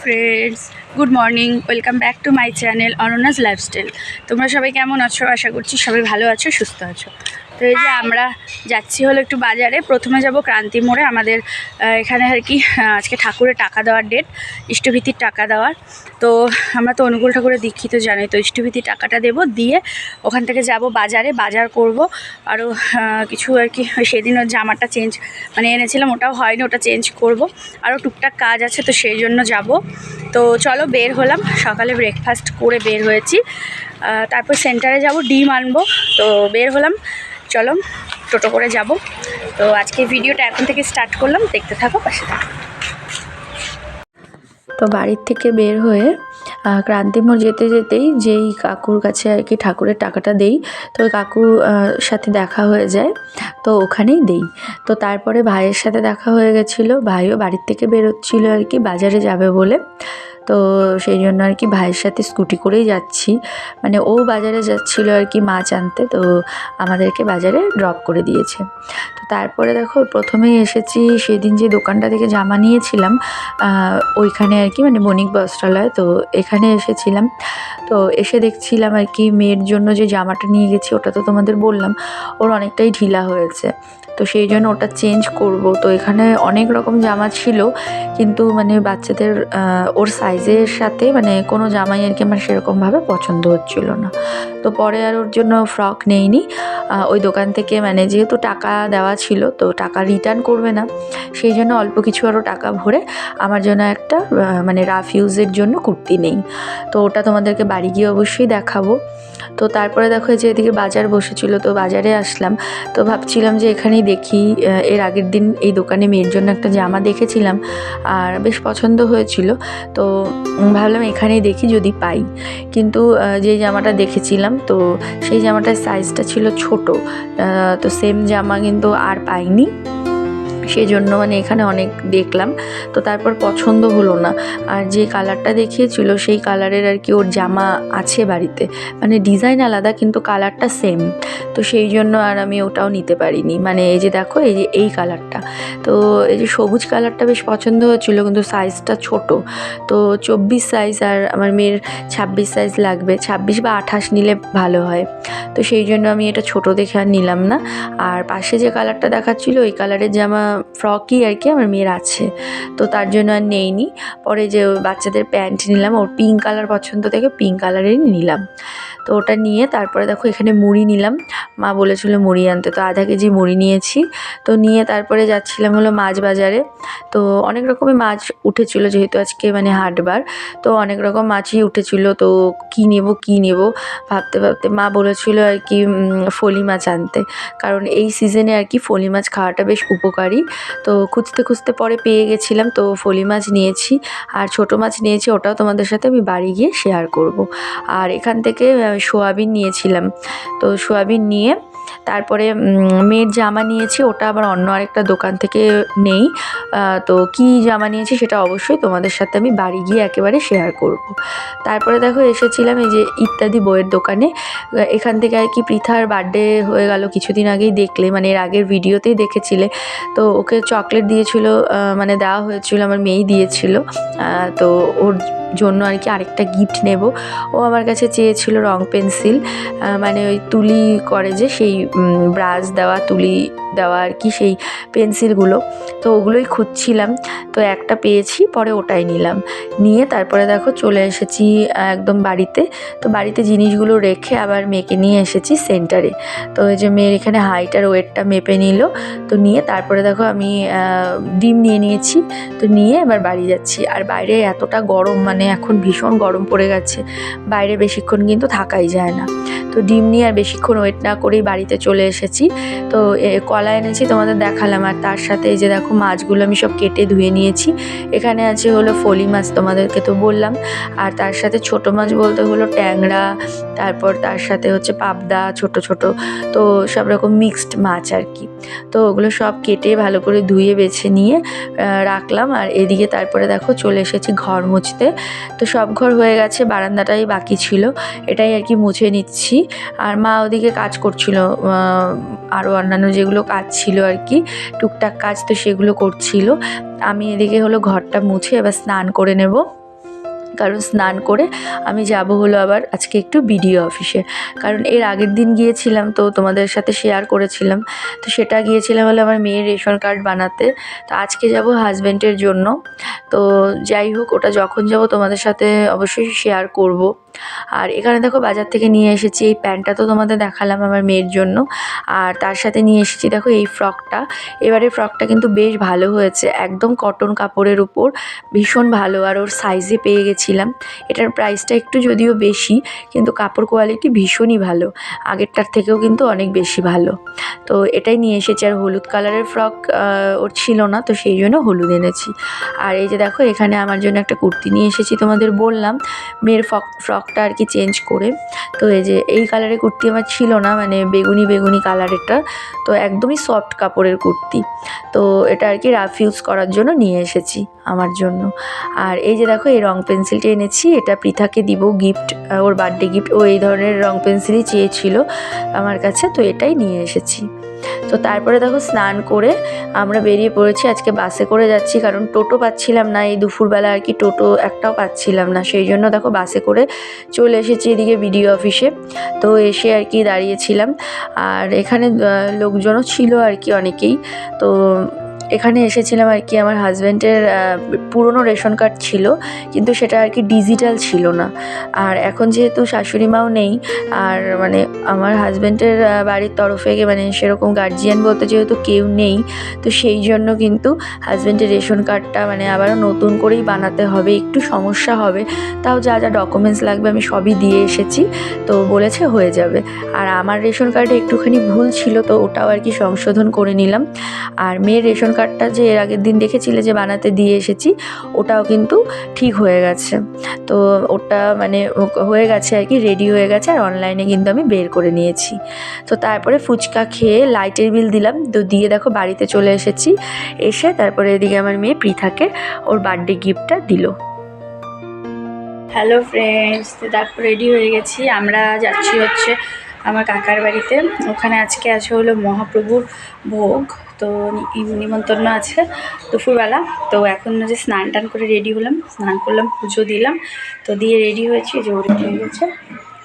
Friends, good morning. Welcome back to my channel অনন্যাস lifestyle. তোমরা সবাই কেমন আছো? আশা করছি সবাই ভালো আছো, সুস্থ আছো। তো এই যে আমরা যাচ্ছি হলো একটু বাজারে। প্রথমে যাব ক্রান্তি মোড়ে। আমাদের এখানে আর কি আজকে ঠাকুরের টাকা দেওয়ার ডেট, ইষ্টভীতির টাকা দেওয়ার। তো আমরা তো অনুকূল ঠাকুরের দীক্ষিত জানি, তো ইষ্টভীতির টাকাটা দেবো, দিয়ে ওখান থেকে যাব বাজারে, বাজার করব। আরও কিছু আর কি সেদিন ওর জামাটা চেঞ্জ এনেছিলাম, ওটাও হয়নি, ওটা চেঞ্জ করব। আরও টুকটাক কাজ আছে, তো সেই জন্য যাব। তো চলো বের হলাম, সকালে ব্রেকফাস্ট করে বের হয়েছি। তারপর সেন্টারে যাব, ডিম আনবো। তো বের হলাম, চলো টোটো করে যাব। তো আজকে ভিডিওটা এখন থেকে স্টার্ট করলাম, দেখতে থাকো, পাশে থাকো। তো বাড়ির থেকে বের হয়ে ক্রান্তি মোড় যেতে যেতেই যেই কাকুর কাছে আর কি ঠাকুরের টাকাটা দেই, তো ওই কাকুর সাথে দেখা হয়ে যায়, তো ওখানেই দেই। তো তারপরে ভাইয়ের সাথে দেখা হয়ে গেছিলো, ভাইও বাড়ির থেকে বেরোচ্ছিলো আর কি বাজারে যাবে বলে। তো সেই জন্য আর কি ভাইয়ের সাথে স্কুটি করেই যাচ্ছি, ও বাজারে যাচ্ছিলো আর কি মাছ আনতে, তো আমাদেরকে বাজারে ড্রপ করে দিয়েছে। তো তারপরে দেখো প্রথমেই এসেছি সেদিন যে দোকানটা থেকে জামা নিয়েছিলাম ওইখানে আর কি বণিক বস্ত্রালয়, তো এখানে এসেছিলাম। তো এসে দেখছিলাম আর কি মেয়ের জন্য যে জামাটা নিয়ে গেছি ওটা তো তোমাদের বললাম ওর অনেকটাই ঢিলা হয়েছে, তো সেই জন্য ওটা চেঞ্জ করব। তো এখানে অনেক রকম জামা ছিল, কিন্তু বাচ্চাদের ওর সাইজের সাথে কোনো জামাই আর কি আমার সেরকমভাবে পছন্দ হচ্ছিল না। তো পরে আর ওর জন্য ফ্রক নেইনি ওই দোকান থেকে, যেহেতু টাকা দেওয়া ছিল তো টাকা রিটার্ন করবে না, সেই জন্য অল্প কিছু আরও টাকা ভরে আমার জন্য একটা রাফ ইউজের জন্য কুর্তি নেই। তো ওটা তোমাদেরকে বাড়ি গিয়ে অবশ্যই দেখাবো। তো তারপরে দেখো যে এদিকে বাজার বসেছিল, তো বাজারে আসলাম। তো ভাবছিলাম যে এখানেই দেখি, এর আগের দিন এই দোকানে মেয়ের জন্য একটা জামা দেখেছিলাম আর বেশ পছন্দ হয়েছিল, তো ভাবলাম এখানেই দেখি যদি পাই। কিন্তু যে জামাটা দেখেছিলাম তো সেই জামাটার সাইজটা ছিল ছোট, তো সেম জামা কিন্তু আর পাইনি। সেই জন্য এখানে অনেক দেখলাম, তো তারপর পছন্দ হলো না। আর যে কালারটা দেখিয়েছিল সেই কালারের আর কি ওর জামা আছে বাড়িতে, ডিজাইন আলাদা কিন্তু কালারটা সেম, তো সেই জন্য আর আমি ওটাও নিতে পারিনি। এই যে দেখো এই যে এই কালারটা, তো এই যে সবুজ কালারটা বেশ পছন্দ হয়েছিল, কিন্তু সাইজটা ছোট, তো 24 সাইজ আর আমার মেয়ের 26 সাইজ লাগবে, 26 বা 28 নিলে ভালো হয়। তো সেই জন্য আমি এটা ছোট দেখে আর নিলাম না। আর পাশে যে কালারটা দেখাচ্ছিল ওই কালারের জামা ফ্রকই আর কি আমার মেয়ের আছে, তো তার জন্য আর নেইনি। পরে যে বাচ্চাদের প্যান্ট নিলাম, ওর পিঙ্ক কালার পছন্দ থেকে পিঙ্ক কালারেরই নিলাম। তো ওটা নিয়ে তারপরে দেখো এখানে মুড়ি নিলাম, মা বলেছিল মুড়ি আনতে, তো আধা কেজি মুড়ি নিয়েছি। তো নিয়ে তারপরে যাচ্ছিলাম হলো মাছ বাজারে। তো অনেক রকমের মাছ উঠেছিল, যেহেতু আজকে হাটবার, তো অনেক রকম মাছই উঠেছিল। তো কী নেব ভাবতে ভাবতে মা বলেছিল আর কি ফলি মাছ আনতে, কারণ এই সিজনে আর কি ফলি মাছ খাওয়াটা বেশ উপকারী। তো খুঁজতে খুঁজতে পরে পেয়ে গেছিলাম, তো ফলি মাছ নিয়েছি আর ছোটো মাছ নিয়েছি, ওটাও তোমাদের সাথে আমি বাড়ি গিয়ে শেয়ার করব। আর এখান থেকে সোয়াবিন নিয়েছিলাম, তো সোয়াবিন নিয়ে তারপরে মেয়ের জামা নিয়েছি, ওটা আবার অন্য আরেকটা দোকান থেকে নেই। তো কী জামা নিয়েছি সেটা অবশ্যই তোমাদের সাথে আমি বাড়ি গিয়ে একেবারে শেয়ার করব। তারপরে দেখো এসেছিলাম এই যে ইত্যাদি বইয়ের দোকানে। এখান থেকে আর কি পৃথার বার্থডে হয়ে গেল কিছুদিন আগেই, দেখলে এর আগের ভিডিওতেই দেখেছিলে। তো ওকে চকলেট দিয়েছিল, দেওয়া হয়েছিল, আমার মেয়েই দিয়েছিল। তো ওর জন্য আর কি আরেকটা গিফট নেব। ও আমার কাছে চেয়েছিল রং পেন্সিল, ওই তুলি করে যে সেই ব্রাশ দেওয়া, তুলি দেওয়া আর কি সেই পেন্সিলগুলো, তো ওগুলোই খুঁজছিলাম। তো একটা পেয়েছি, পরে ওটাই নিলাম। নিয়ে তারপরে দেখো চলে এসেছি একদম বাড়িতে। তো বাড়িতে জিনিসগুলো রেখে আবার মেয়েকে নিয়ে এসেছি সেন্টারে। তো এই যে মেয়ের এখানে হাইট আর ওয়েটটা মেপে নিল, তো নিয়ে তারপরে দেখো আমি ডিম নিয়ে নিয়েছি। তো নিয়ে এবার বাড়ি যাচ্ছি। আর বাইরে এতটা গরম, এখন ভীষণ গরম পড়ে গেছে, বাইরে বেশিক্ষণ কিন্তু থাকাই যায় না। তো ডিম নিয়ে আর বেশিক্ষণ ওয়েট না করেই বাড়িতে চলে এসেছি। তো কলা এনেছি তোমাদের দেখালাম, আর তার সাথে এই যে দেখো মাছগুলো আমি সব কেটে ধুয়ে নিয়েছি। এখানে আছে হলো ফলি মাছ, তোমাদেরকে তো বললাম, আর তার সাথে ছোট মাছ বলতে হলো ট্যাংরা, তারপর তার সাথে হচ্ছে পাবদা ছোট ছোট, তো সব রকম মিক্সড মাছ আর কি। তো ওগুলো সব কেটে ভালো করে ধুয়ে বেছে নিয়ে রাখলাম। আর এদিকে তারপরে দেখো চলে এসেছি ঘর মুছতে। তো সব ঘর হয়ে গেছে, বারান্দাটাই বাকি ছিল, এটাই আর কি মুছে নিচ্ছি। আর মা ওদিকে কাজ করছিল, আরও অন্যান্য যেগুলো কাজ ছিল আর কি টুকটাক কাজ, তো সেগুলো করছিল। আমি এদিকে হলো ঘরটা মুছে এবার স্নান করে নেব। কারণ স্নান করে আমি যাব হলো আবার আজকে একটু বিডিও অফিসে। কারণ এর আগের দিন গিয়েছিলাম তো তোমাদের সাথে শেয়ার করেছিলাম, তো সেটা গিয়েছিলাম হলো আমার মেয়ের রেশন কার্ড বানাতে। তো আজকে যাব হাজব্যান্ডের জন্য। তো যাই হোক, ওটা যখন যাব তোমাদের সাথে অবশ্যই শেয়ার করব। আর এখানে দেখো বাজার থেকে নিয়ে এসেছি এই প্যান্টটা, তো তোমাদের দেখালাম আমার মেয়ের জন্য। আর তার সাথে নিয়ে এসেছি দেখো এই ফ্রকটা। এবারে ফ্রকটা কিন্তু বেশ ভালো হয়েছে, একদম কটন কাপড়ের উপর, ভীষণ ভালো। আর ওর সাইজে পেয়ে গেছিলাম। এটার প্রাইসটা একটু যদিও বেশি, কিন্তু কাপড় কোয়ালিটি ভীষণই ভালো, আগেরটার থেকেও কিন্তু অনেক বেশি ভালো। তো এটাই নিয়ে এসেছি। আর হলুদ কালারের ফ্রক ওর ছিল না, তো সেই জন্য হলুদ এনেছি। আর এই যে দেখো এখানে আমার জন্য একটা কুর্তি নিয়ে এসেছি, তোমাদের বললাম মেয়ের ফ্রকটা আর কি চেঞ্জ করে। তো এই যে এই কালারের কুর্তি আমার ছিল না, মানে বেগুনি বেগুনি কালারেরটা, তো একদমই সফট কাপড়ের কুর্তি। তো এটা আর কি রাফ ইউজ করার জন্য নিয়ে এসেছি আমার জন্য। আর এই যে দেখো এই রং পেন্সিলটা এনেছি, এটা পৃথাকে দিব গিফট, ওর বার্থডে গিফট। ও এই ধরনের রং পেন্সিলই চেয়েছিল আমার কাছে, তো এটাই নিয়ে এসেছি। তো তারপরে দেখো স্নান করে আমরা বেরিয়ে পড়েছি। আজকে বাসে করে যাচ্ছি, কারণ টোটো পাচ্ছিলাম না এই দুপুরবেলা আর কি, টোটো একটাও পাচ্ছিলাম না, সেই জন্য দেখো বাসে করে চলে এসেছি এদিকে বিডিও অফিসে। তো এসে আর কি দাঁড়িয়েছিলাম। আর এখানে লোকজনও ছিল আর কি অনেকেই। তো এখানে এসেছিলাম আর কি, আমার হাজব্যান্ডের পুরনো রেশন কার্ড ছিল, কিন্তু সেটা আর কি ডিজিটাল ছিল না। আর এখন যেহেতু শাশুড়ি মাও নেই, আর মানে আমার হাজব্যান্ডের বাড়ির তরফে মানে সেরকম গার্জিয়ান বলতে যেহেতু কেউ নেই, তো সেই জন্য কিন্তু হাজব্যান্ডের রেশন কার্ডটা মানে আবারও নতুন করেই বানাতে হবে, একটু সমস্যা হবে। তাও যা যা ডকুমেন্টস লাগবে আমি সবই দিয়ে এসেছি, তো বলেছে হয়ে যাবে। আর আমার রেশন কার্ডে একটুখানি ভুল ছিল, তো ওটাও আর কি সংশোধন করে নিলাম। আর মেয়ের রেশন কার্ডটা যে এর আগের দিন দেখেছিলে যে বানাতে দিয়ে এসেছি, ওটাও কিন্তু ঠিক হয়ে গেছে। তো ওটা মানে হয়ে গেছে আর কি, রেডি হয়ে গেছে। আর অনলাইনে কিন্তু আমি বের করে নিয়েছি। তো তারপরে ফুচকা খেয়ে লাইটের বিল দিলাম, তো দিয়ে দেখো বাড়িতে চলে এসেছি। এসে তারপরে এদিকে আমার মেয়ে পৃথাকে ওর বার্থডে গিফটটা দিল। হ্যালো ফ্রেন্ডস, তো দেখো রেডি হয়ে গেছি, আমরা যাচ্ছি হচ্ছে আমার কাকার বাড়িতে। ওখানে আজকে আছে হলো মহাপ্রভুর ভোগ, তো নিমন্ত্রণ আছে দুপুরবেলা। তো এখন যে স্নান টান করে রেডি হলাম, স্নান করলাম, পুজো দিলাম, তো দিয়ে রেডি হয়েছি। যে ও রেডি হয়ে গেছে,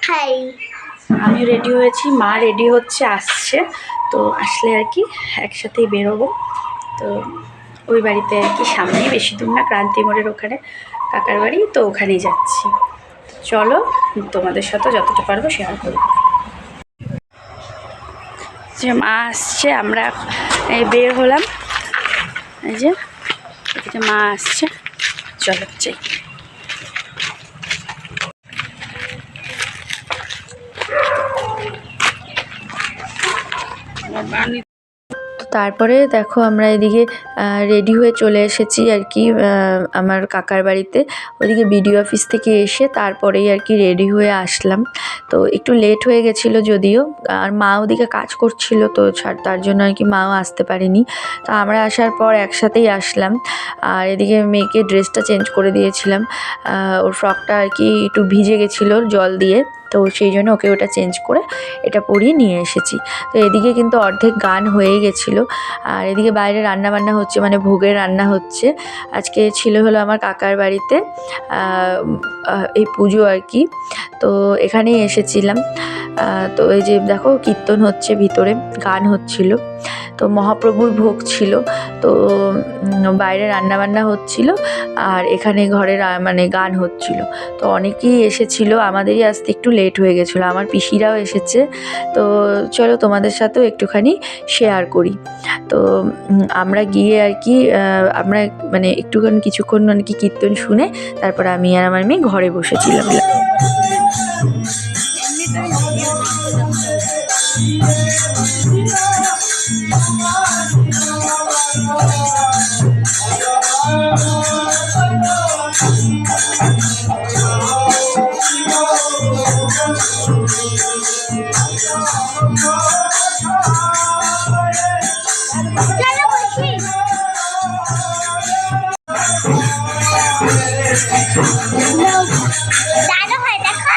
হাই, আমিও রেডি হয়েছি, মা রেডি হচ্ছে, আসছে। তো আসলে আর কি একসাথেই বেরোবো। তো ওই বাড়িতে আর কি সামনেই, বেশি দূর না, ক্রান্তি মোড়ের ওখানে কাকার বাড়ি, তো ওখানেই যাচ্ছি। চলো তোমাদের সাথে যতটা পারবো শেয়ার করবো। যে মা আসছে, আমরা এই বের হলাম, এই যে মা আসছে, চলো যাই। তারপরে দেখো আমরা এদিকে রেডি হয়ে চলে এসেছি আর কি আমার কাকার বাড়িতে। ওদিকে বিডিও অফিস থেকে এসে তারপরেই আর কি রেডি হয়ে আসলাম। তো একটু লেট হয়ে গেছিলো যদিও, আর মা ওদিকে কাজ করছিল, তো তার জন্য আর কি মাও আসতে পারেনি। তো আমরা আসার পর একসাথেই আসলাম। আর এদিকে মেয়েকে ড্রেসটা চেঞ্জ করে দিয়েছিলাম, ওর ফ্রকটা আর কি একটু ভিজে গেছিলো জল দিয়ে, তো সেই জন্য ওকে ওটা চেঞ্জ করে এটা পরিয়ে নিয়ে এসেছি। তো এদিকে কিন্তু অর্ধেক গান হয়ে গেছিলো। আর এদিকে বাইরে রান্না বান্না হচ্ছে, মানে ভোগের রান্না হচ্ছে। আজকে ছিল হলো আমার কাকার বাড়িতে এই পুজো আর কি, তো এখানেই এসেছিলাম। তো এই যে দেখো কীর্তন হচ্ছে, ভিতরে গান হচ্ছিল, তো মহাপ্রভুর ভোগ ছিল। তো বাইরে রান্নাবান্না হচ্ছিল, আর এখানে ঘরে মানে গান হচ্ছিল। তো অনেকেই এসেছিল, আমাদেরই আসতে একটু লেট হয়ে গেছিলো, আমার পিসিরাও এসেছে। তো চলো তোমাদের সাথেও একটুখানি শেয়ার করি। তো আমরা গিয়ে আর কি আমরা মানে একটুখানি কিছুক্ষণ মানে কি কীর্তন শুনে তারপর আমি আর আমার মেয়ে ঘরে বসেছিলাম। দাদু হয় দেখো।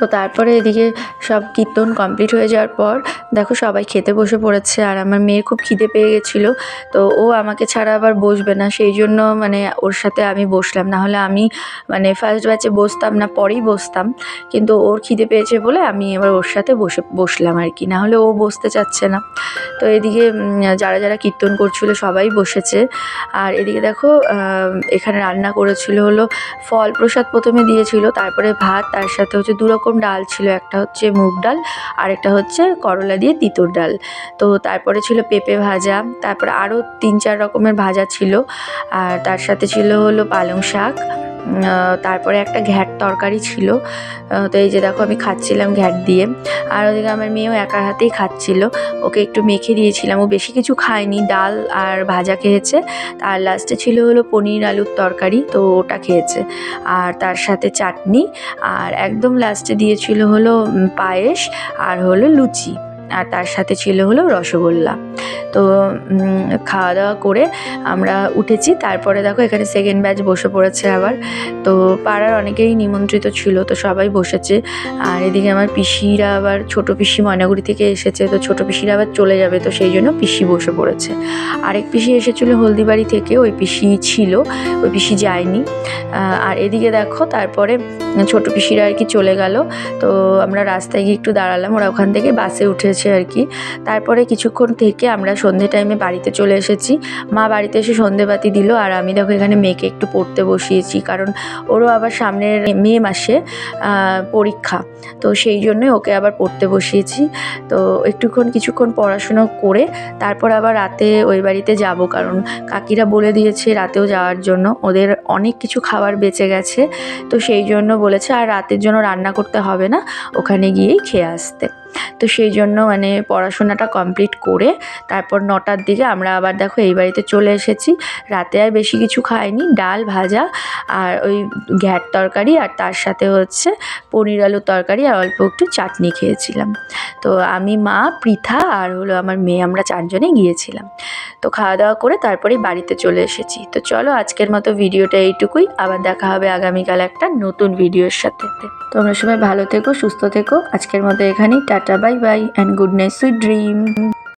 তো তারপরে এদিকে সব কীর্তন কমপ্লিট হয়ে যাওয়ার পর দেখো সবাই খেতে বসে পড়েছে। আর আমার মেয়ের খুব খিদে পেয়ে গেছিলো, তো ও আমাকে ছাড়া আবার বসবে না, সেই জন্য মানে ওর সাথে আমি বসলাম। না হলে আমি মানে ফার্স্ট ব্যাচে বসতাম না, পরেই বসতাম, কিন্তু ওর খিদে পেয়েছে বলে আমি এবার ওর সাথে বসলাম আর কি, না হলে ও বসতে চাচ্ছে না। তো এদিকে যারা যারা কীর্তন করছিল সবাই বসেছে। আর এদিকে দেখো এখানে রান্না করেছিল হলো ফল প্রসাদ, প্রথমে দিয়েছিল, তারপরে ভাত, তার সাথে হচ্ছে 2 রকম ডাল ছিল, একটা হচ্ছে মুগ ডাল আর একটা হচ্ছে করলা দিয়ে তিঁতুর ডাল। তো তারপরে ছিল পেঁপে ভাজা, তারপরে আরও 3-4 রকমের ভাজা ছিল। আর তার সাথে ছিল হলো পালং শাক, তারপরে একটা ঘ্যাট তরকারি ছিল। তো এই যে দেখো আমি খাচ্ছিলাম ঘ্যাট দিয়ে। আর ওদিকে আমার মেয়েও একার হাতেই খাচ্ছিল, ওকে একটু মেখে দিয়েছিলাম, ও বেশি কিছু খায়নি, ডাল আর ভাজা খেয়েছে। আর লাস্টে ছিল হলো পনির আলুর তরকারি, তো ওটা খেয়েছে। আর তার সাথে চাটনি, আর একদম লাস্টে দিয়েছিল হলো পায়েস আর হলো লুচি, আর তার সাথে ছিল হলো রসগোল্লা। তো খাওয়া দাওয়া করে আমরা উঠেছি। তারপরে দেখো এখানে সেকেন্ড ব্যাচ বসে পড়েছে আবার। তো পাড়ার অনেকেই নিমন্ত্রিত ছিল, তো সবাই বসেছে। আর এদিকে আমার পিসিরা আবার, ছোট পিসি ময়নাগুড়ি থেকে এসেছে, তো ছোট পিসিরা আবার চলে যাবে, তো সেই জন্য পিসি বসে পড়েছে। আরেক পিসি এসেছিলো হলদিবাড়ি থেকে, ওই পিসি ছিল, ওই পিসি যায়নি। আর এদিকে দেখো তারপরে ছোট পিসিরা আর কি চলে গেল। তো আমরা রাস্তায় গিয়ে একটু দাঁড়ালাম, ওরা ওখান থেকে বাসে উঠেছে আর কি। তারপরে কিছুক্ষণ থেকে আমরা সন্ধে টাইমে বাড়িতে চলে এসেছি। মা বাড়িতে এসে সন্ধেবাতি দিল, আর আমি দেখো এখানে মেয়েকে একটু পড়তে বসিয়েছি, কারণ ওরও আবার সামনের মে মাসে পরীক্ষা, তো সেই জন্যই ওকে আবার পড়তে বসিয়েছি। তো কিছুক্ষণ পড়াশুনো করে তারপর আবার রাতে ওই বাড়িতে যাব, কারণ কাকিরা বলে দিয়েছে রাতেও যাওয়ার জন্য, ওদের অনেক কিছু খাবার বেঁচে গেছে, তো সেই জন্য বলেছে আর রাতের জন্য রান্না করতে হবে না, ওখানে গিয়েই খেয়ে আসতে। তো সেই জন্য মানে পড়াশোনাটা কমপ্লিট করে তারপর 9টার দিকে আমরা আবার দেখো এই বাড়িতে চলে এসেছি। রাতে আর বেশি কিছু খাইনি, ডাল ভাজা আর ওই ঘ্যাট তরকারি, আর তার সাথে হচ্ছে পনির আলুর তরকারি আর অল্প একটু চাটনি খেয়েছিলাম। তো আমি, মা, পৃথা আর হলো আমার মেয়ে, আমরা 4 জনেই গিয়েছিলাম। তো খাওয়া দাওয়া করে তারপরেই বাড়িতে চলে এসেছি। তো চলো আজকের মতো ভিডিওটা এইটুকুই, আবার দেখা হবে আগামীকাল একটা নতুন ভিডিওর সাথে। তোমরা সবাই ভালো থেকো, সুস্থ থেকো। আজকের মতো এখানেই, tata, bye bye and good night, sweet dream.